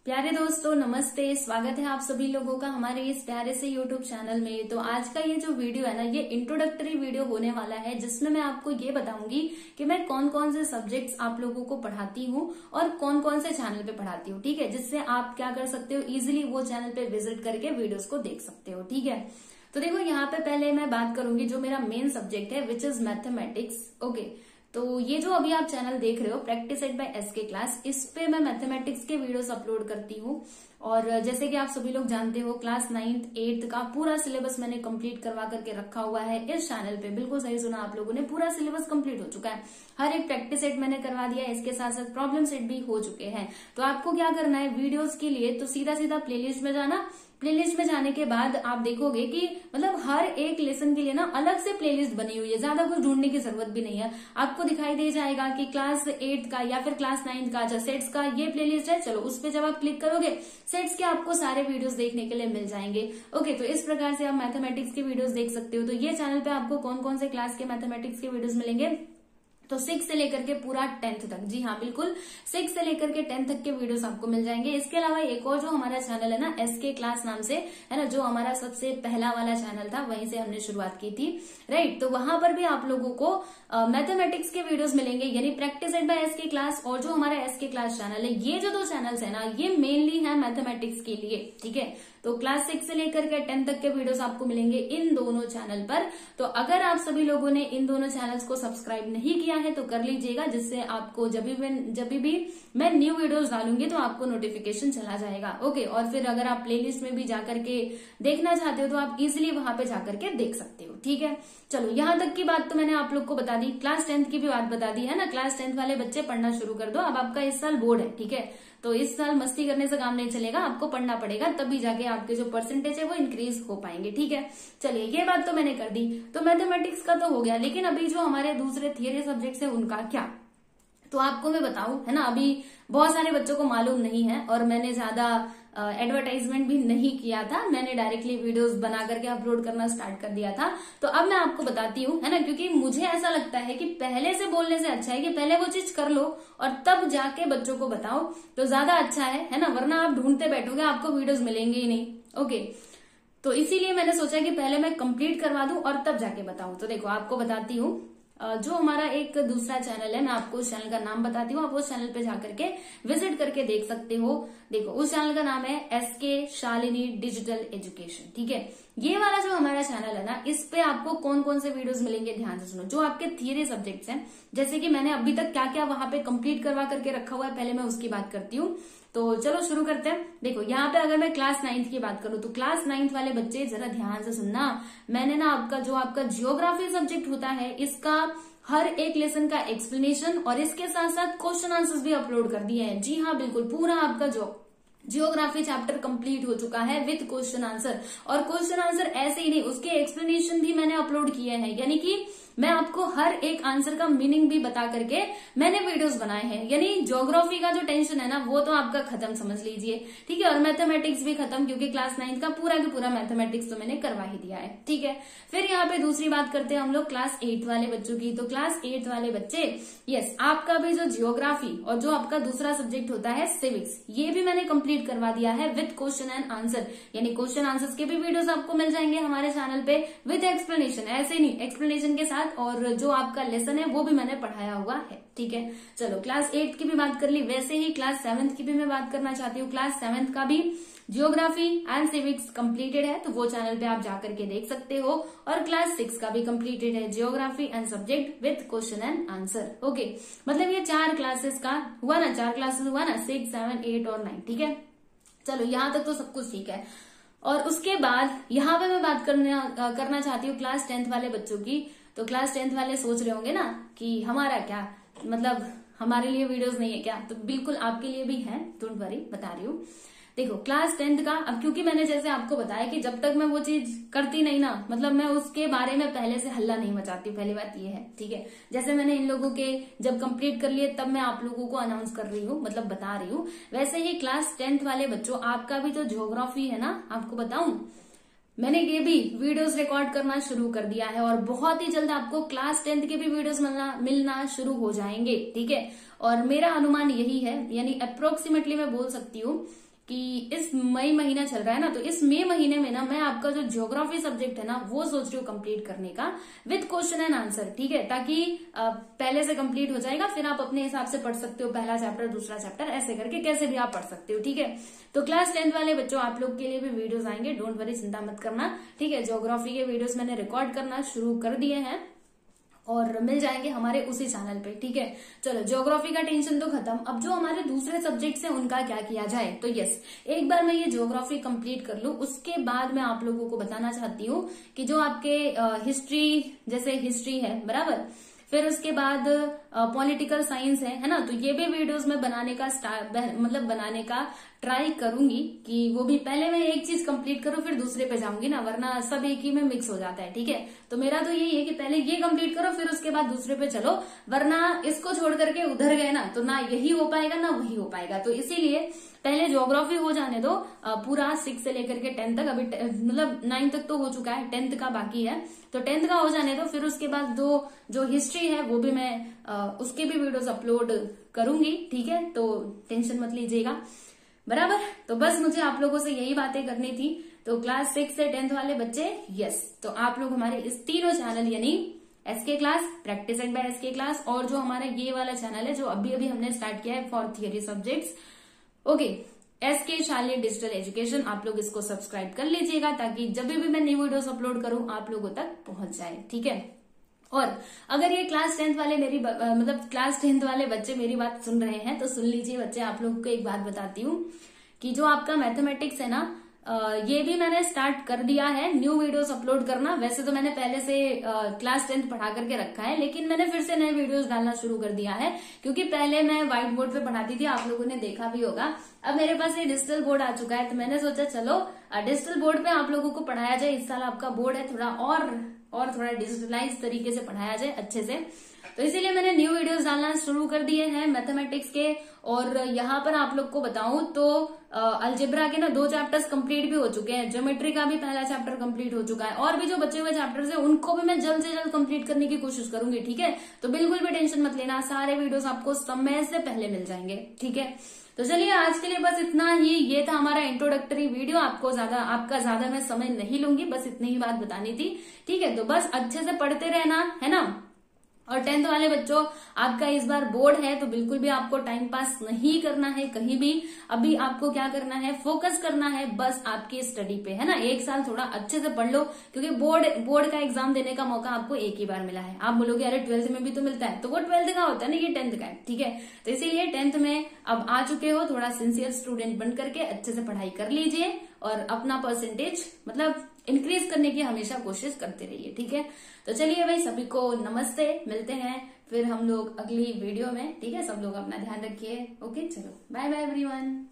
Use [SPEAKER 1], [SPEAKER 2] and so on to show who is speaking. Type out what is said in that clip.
[SPEAKER 1] प्यारे दोस्तों नमस्ते। स्वागत है आप सभी लोगों का हमारे इस प्यारे से YouTube चैनल में। तो आज का ये जो वीडियो है ना, ये इंट्रोडक्टरी वीडियो होने वाला है, जिसमें मैं आपको ये बताऊंगी कि मैं कौन कौन से सब्जेक्ट्स आप लोगों को पढ़ाती हूँ और कौन कौन से चैनल पे पढ़ाती हूँ। ठीक है, जिससे आप क्या कर सकते हो, इजिली वो चैनल पे विजिट करके वीडियोज को देख सकते हो। ठीक है, तो देखो यहाँ पे पहले मैं बात करूंगी जो मेरा मेन सब्जेक्ट है, विच इज मैथमेटिक्स। ओके, तो ये जो अभी आप चैनल देख रहे हो practice at by SK class, इस पे मैं मैथमेटिक्स के वीडियोस अपलोड करती हूँ। और जैसे कि आप सभी लोग जानते हो, क्लास 9th 8th का पूरा सिलेबस मैंने कंप्लीट करवा करके रखा हुआ है इस चैनल पे। बिल्कुल सही सुना आप लोगों ने, पूरा सिलेबस कंप्लीट हो चुका है। हर एक प्रैक्टिस सेट मैंने करवा दिया है, इसके साथ साथ प्रॉब्लम सेट भी हो चुके हैं। तो आपको क्या करना है, वीडियोस के लिए तो सीधा सीधा प्लेलिस्ट में जाना। प्लेलिस्ट में जाने के बाद आप देखोगे कि मतलब हर एक लेसन के लिए ना अलग से प्लेलिस्ट बनी हुई है, ज्यादा कुछ ढूंढने की जरूरत भी नहीं है। आपको दिखाई दे जाएगा कि क्लास 8 का या फिर क्लास 9 का जो सेट्स का ये प्लेलिस्ट है। चलो उस पे जब आप क्लिक करोगे, सेट्स के आपको सारे वीडियोस देखने के लिए मिल जाएंगे। ओके, तो इस प्रकार से आप मैथमेटिक्स के वीडियोस देख सकते हो। तो ये चैनल पे आपको कौन कौन से क्लास के मैथमेटिक्स के वीडियोस मिलेंगे, तो 6 से लेकर के पूरा 10th तक। जी हाँ, बिल्कुल 6 से लेकर के 10th तक के वीडियोस आपको मिल जाएंगे। इसके अलावा एक और जो हमारा चैनल है ना, एसके क्लास नाम से है ना, जो हमारा सबसे पहला वाला चैनल था, वहीं से हमने शुरुआत की थी। राइट, तो वहां पर भी आप लोगों को मैथमेटिक्स के वीडियोस मिलेंगे, यानी practice at by SK class और जो हमारा एसके क्लास चैनल है। ये जो दो चैनल्स है ना, ये मेनली है मैथमेटिक्स के लिए। ठीक है, तो क्लास 6 से लेकर के 10 तक के वीडियोस आपको मिलेंगे इन दोनों चैनल पर। तो अगर आप सभी लोगों ने इन दोनों चैनल्स को सब्सक्राइब नहीं किया है तो कर लीजिएगा, जिससे आपको जब भी मैं न्यू वीडियोस डालूंगी तो आपको नोटिफिकेशन चला जाएगा। ओके, और फिर अगर आप प्लेलिस्ट में भी जाकर के देखना चाहते हो तो आप इजिली वहां पे जाकर के देख सकते हो। ठीक है, चलो यहाँ तक की बात तो मैंने आप लोग को बता दी। क्लास 10th की भी बात बता दी है ना। क्लास 10th वाले बच्चे पढ़ना शुरू कर दो। अब आपका इस साल बोर्ड है, ठीक है, तो इस साल मस्ती करने से काम नहीं चलेगा, आपको पढ़ना पड़ेगा, तभी जाके आपके जो परसेंटेज है वो इंक्रीज हो पाएंगे। ठीक है, चलिए ये बात तो मैंने कर दी। तो मैथमेटिक्स का तो हो गया, लेकिन अभी जो हमारे दूसरे थियरी सब्जेक्ट्स है उनका क्या, तो आपको मैं बताऊं है ना, अभी बहुत सारे बच्चों को मालूम नहीं है और मैंने ज्यादा एडवर्टाइजमेंट भी नहीं किया था। मैंने डायरेक्टली वीडियोस बना करके अपलोड करना स्टार्ट कर दिया था। तो अब मैं आपको बताती हूँ है ना, क्योंकि मुझे ऐसा लगता है कि पहले से बोलने से अच्छा है कि पहले वो चीज कर लो और तब जाके बच्चों को बताओ, तो ज्यादा अच्छा है ना। वरना आप ढूंढते बैठोगे, आपको वीडियोस मिलेंगे ही नहीं। ओके, तो इसीलिए मैंने सोचा कि पहले मैं कंप्लीट करवा दूं और तब जाके बताऊं। तो देखो आपको बताती हूँ, जो हमारा एक दूसरा चैनल है, मैं आपको उस चैनल का नाम बताती हूँ, आप उस चैनल पे जाकर के विजिट करके देख सकते हो। देखो उस चैनल का नाम है एसके शालिनी डिजिटल एजुकेशन। ठीक है, ये वाला जो हमारा चैनल है ना, इस पे आपको कौन कौन से वीडियोस मिलेंगे, ध्यान से सुनो। जो आपके थियरी सब्जेक्ट्स हैं, जैसे कि मैंने अभी तक क्या क्या वहां पे कंप्लीट करवा करके रखा हुआ है, पहले मैं उसकी बात करती हूँ। तो चलो शुरू करते हैं। देखो यहाँ पे अगर मैं क्लास 9th की बात करूँ, तो क्लास 9th वाले बच्चे जरा ध्यान से सुनना। मैंने ना आपका जियोग्राफी सब्जेक्ट होता है, इसका हर एक लेसन का एक्सप्लेनेशन और इसके साथ साथ क्वेश्चन आंसर्स भी अपलोड कर दिए हैं। जी हाँ, बिल्कुल पूरा आपका जो जियोग्राफी चैप्टर कंप्लीट हो चुका है विद क्वेश्चन आंसर। और क्वेश्चन आंसर ऐसे ही नहीं, उसके एक्सप्लेनेशन भी मैंने अपलोड किए हैं, यानी कि मैं आपको हर एक आंसर का मीनिंग भी बता करके मैंने वीडियोस बनाए हैं। यानी ज्योग्राफी का जो टेंशन है ना, वो तो आपका खत्म समझ लीजिए। ठीक है, और मैथमेटिक्स भी खत्म, क्योंकि क्लास 9 का पूरा का पूरा मैथमेटिक्स तो मैंने करवा ही दिया है। ठीक है, फिर यहाँ पे दूसरी बात करते हैं हम लोग क्लास 8 वाले बच्चों की। तो क्लास 8 वाले बच्चे, यस, आपका भी जो जियोग्राफी और जो आपका दूसरा सब्जेक्ट होता है सिविक्स, ये भी मैंने कंप्लीट करवा दिया है विद क्वेश्चन एंड आंसर। यानी क्वेश्चन आंसर्स के भी वीडियोस आपको मिल जाएंगे हमारे चैनल पे विद एक्सप्लेनेशन, ऐसे नहीं, एक्सप्लेनेशन के साथ, और जो आपका लेसन है वो भी मैंने पढ़ाया हुआ है। ठीक है, चलो क्लास 8 की भी बात कर ली। वैसे ही क्लास 7th की भी मैं बात करना चाहती हूँ। क्लास 7th का भी जियोग्राफी एंड सिविक्स कंप्लीटेड है, तो वो चैनल पे आप जाकर के देख सकते हो। और क्लास 6 का भी कंप्लीटेड है, geography and subject with question and answer. Okay, मतलब ये 4 क्लासेस का हुआ ना, 4 क्लासेस हुआ ना, 6, 7, 8 और 9। ठीक है, चलो यहाँ तक तो सब कुछ ठीक है। और उसके बाद यहाँ पे मैं बात करना चाहती हूँ क्लास 10th वाले बच्चों की। तो क्लास 10th वाले सोच रहे होंगे ना कि हमारा क्या मतलब, हमारे लिए वीडियोस नहीं है क्या, तो बिल्कुल आपके लिए भी है, डोंट वरी, बता रही हूँ। देखो क्लास 10th का, अब क्योंकि मैंने जैसे आपको बताया कि जब तक मैं वो चीज करती नहीं ना, मतलब मैं उसके बारे में पहले से हल्ला नहीं मचाती, पहली बात ये है। ठीक है, जैसे मैंने इन लोगों के जब कंप्लीट कर लिए तब मैं आप लोगों को अनाउंस कर रही हूँ, मतलब बता रही हूँ। वैसे ही क्लास 10th वाले बच्चों, आपका भी तो ज्योग्राफी है ना, आपको बताऊं, मैंने ये भी वीडियोस रिकॉर्ड करना शुरू कर दिया है और बहुत ही जल्द आपको क्लास 10th के भी वीडियोस मिलना शुरू हो जाएंगे। ठीक है, और मेरा अनुमान यही है, यानी अप्रोक्सीमेटली मैं बोल सकती हूँ कि इस मई महीना चल रहा है ना, तो इस मई महीने में ना मैं आपका जो ज्योग्राफी सब्जेक्ट है ना वो सोच रही हूँ कंप्लीट करने का विद क्वेश्चन एंड आंसर, ठीक है, ताकि पहले से कंप्लीट हो जाएगा, फिर आप अपने हिसाब से पढ़ सकते हो, पहला चैप्टर दूसरा चैप्टर ऐसे करके कैसे भी आप पढ़ सकते हो, ठीक है। तो क्लास 10th वाले बच्चों आप लोग के लिए भी वीडियोस आएंगे, डोंट वरी, चिंता मत करना, ठीक है। ज्योग्राफी के वीडियोस मैंने रिकॉर्ड करना शुरू कर दिए हैं और मिल जाएंगे हमारे उसी चैनल पे, ठीक है। चलो ज्योग्राफी का टेंशन तो खत्म, अब जो हमारे दूसरे सब्जेक्ट्स हैं उनका क्या किया जाए। तो यस, एक बार मैं ये ज्योग्राफी कंप्लीट कर लूं, उसके बाद मैं आप लोगों को बताना चाहती हूँ कि जो आपके हिस्ट्री, जैसे हिस्ट्री है बराबर, फिर उसके बाद पॉलिटिकल साइंस है ना, तो ये भी वीडियोस में बनाने का बनाने का ट्राई करूंगी कि वो भी पहले मैं एक चीज कंप्लीट करूं फिर दूसरे पे जाऊंगी ना, वरना सब एक ही में मिक्स हो जाता है, ठीक है। तो मेरा तो यही है कि पहले ये कंप्लीट करो फिर उसके बाद दूसरे पे चलो, वरना इसको छोड़ करके उधर गए ना तो ना यही हो पाएगा ना वही हो पाएगा। तो इसीलिए पहले ज्योग्राफी हो जाने दो पूरा 6 से लेकर के 10 तक, अभी 9 तक तो हो चुका है, 10th का बाकी है, तो 10th का हो जाने दो, फिर उसके बाद जो हिस्ट्री है वो भी मैं उसके भी वीडियोस अपलोड करूंगी, ठीक है। तो टेंशन मत लीजिएगा बराबर। तो बस मुझे आप लोगों से यही बातें करनी थी। तो क्लास 6 से 10th वाले बच्चे यस, तो आप लोग हमारे इस तीनों चैनल यानी SK class, practice by SK class, और जो हमारा ये वाला चैनल है जो अभी अभी हमने स्टार्ट किया है for theory subjects, okay, SK शालेय डिजिटल एजुकेशन, आप लोग इसको सब्सक्राइब कर लीजिएगा ताकि जब भी मैं न्यू वीडियोस अपलोड करूं आप लोगों तक पहुंच जाए, ठीक है। और अगर ये क्लास 10th वाले क्लास 10th वाले बच्चे मेरी बात सुन रहे हैं तो सुन लीजिए बच्चे, आप लोगों को एक बात बताती हूँ कि जो आपका मैथमेटिक्स है ना, ये भी मैंने स्टार्ट कर दिया है न्यू वीडियोस अपलोड करना। वैसे तो मैंने पहले से क्लास 10th पढ़ा करके रखा है, लेकिन मैंने फिर से नए वीडियोस डालना शुरू कर दिया है, क्योंकि पहले मैं व्हाइट बोर्ड पे पढ़ाती थी, आप लोगों ने देखा भी होगा। अब मेरे पास ये डिजिटल बोर्ड आ चुका है, तो मैंने सोचा चलो डिजिटल बोर्ड पे आप लोगों को पढ़ाया जाए। इस साल आपका बोर्ड है थोड़ा और थोड़ा डिजिटलाइज तरीके से पढ़ाया जाए अच्छे से, तो इसीलिए मैंने न्यू वीडियोस डालना शुरू कर दिए हैं मैथमेटिक्स के। और यहाँ पर आप लोग को बताऊं तो अलजेब्रा के ना 2 चैप्टर्स कंप्लीट भी हो चुके हैं, ज्योमेट्री का भी पहला चैप्टर कंप्लीट हो चुका है, और भी जो बचे हुए चैप्टर्स हैं उनको भी मैं जल्द से जल्द कंप्लीट करने की कोशिश करूंगी, ठीक है। तो बिल्कुल भी टेंशन मत लेना, सारे वीडियोस आपको समय से पहले मिल जाएंगे, ठीक है। तो चलिए आज के लिए बस इतना ही, ये था हमारा इंट्रोडक्टरी वीडियो, आपका ज्यादा मैं समय नहीं लूंगी, बस इतनी ही बात बतानी थी, ठीक है। तो बस अच्छे से पढ़ते रहना है ना। और 10th वाले बच्चों, आपका इस बार बोर्ड है तो बिल्कुल भी आपको टाइम पास नहीं करना है कहीं भी, अभी आपको क्या करना है, फोकस करना है बस आपकी स्टडी पे, है ना। एक साल थोड़ा अच्छे से पढ़ लो, क्योंकि बोर्ड का एग्जाम देने का मौका आपको एक ही बार मिला है। आप बोलोगे अरे 12th में भी तो मिलता है, तो वो 12th का होता है ना, ये 10th का है, ठीक है। तो इसीलिए 10th में अब आ चुके हो, थोड़ा सिंसियर स्टूडेंट बन करके अच्छे से पढ़ाई कर लीजिए और अपना परसेंटेज इंक्रीज करने की हमेशा कोशिश करते रहिए, ठीक है। तो चलिए भाई, सभी को नमस्ते, मिलते हैं फिर हम लोग अगली वीडियो में, ठीक है। सब लोग अपना ध्यान रखिए, ओके, चलो बाय बाय एवरीवन।